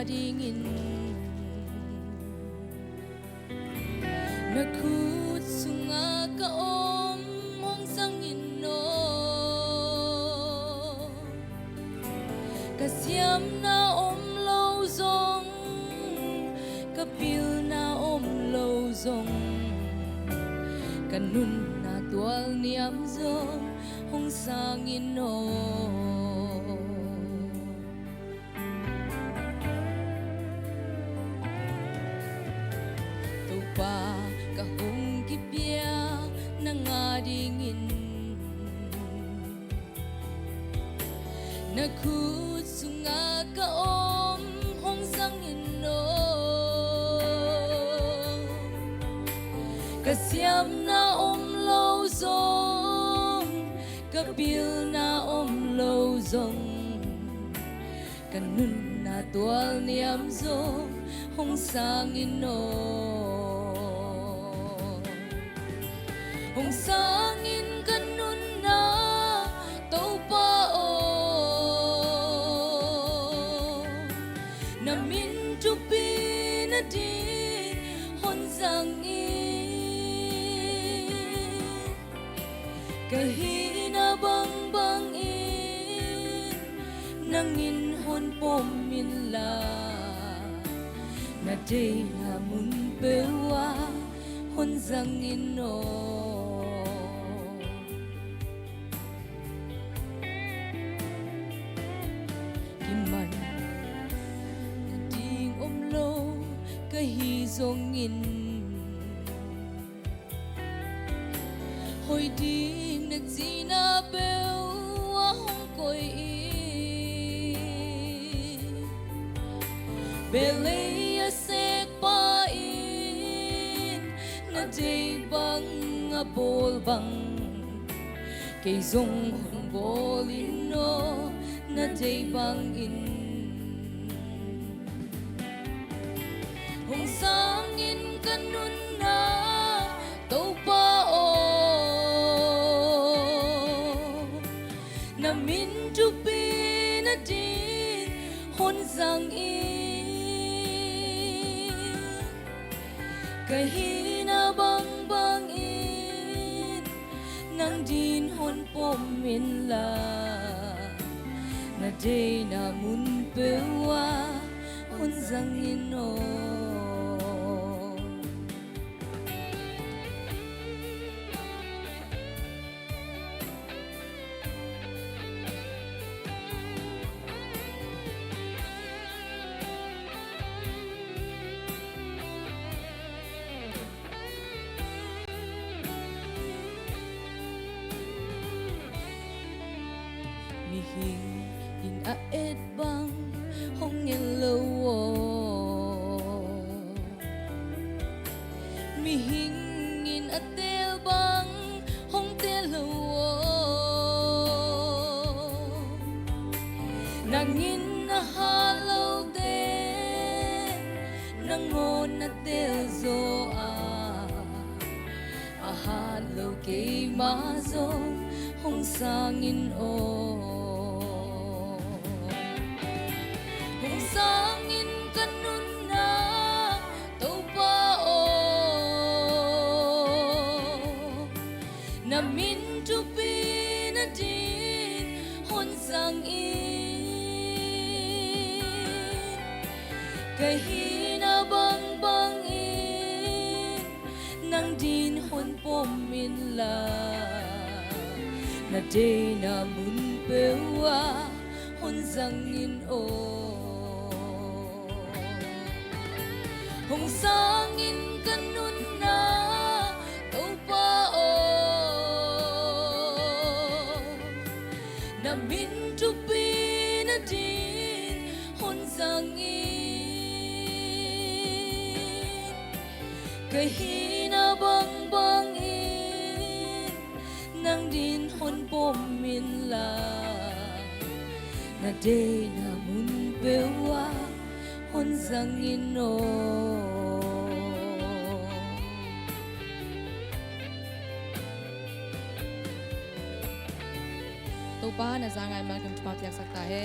Dingin nakut sunga kaom mong sangin no kasyam na lo zong kapil na lo zong kanun na tual niam zong hong sangin no pa kahong kipya nangadingin nakut sunga kaom hong sangin no kasyam na lo zong kapil na lo zong kanun na tual niam zong hong sangin no hong sangin kanun na tau pa o na min chupi na di hon sangin kahina bang bangin nangin hon pomin la na di na mun pewa hon sangin no man ding lo kahi zongin hoi ding nag zina beu hong koi belaya sek pa in na day bang abol bang kay zong hong bolin no na day bang in hong sangin kanun na tau pa o na min chupi na din hon sang in kahina bang bang in nang din hon pomin la na day na mun pewa hon sangin no mihing in aed bang hong yellow mihing in atel bang hong telo nangin na halaw de nangon na tel zo ahalaw kay mazo hong sangin hong sangin kanun na tau pa o na min chupi na din hon sangin kahina bang bangin nang din hon pomin la na day na mun pewa hon sangin hong sangin kanun na tau pa o na min chupi na din hon sangin kahina bang bangin nang tin hon bom min la na de na mun bewa hon sang ino तो पा न जांगाई मालकम टमाट yak sakta hai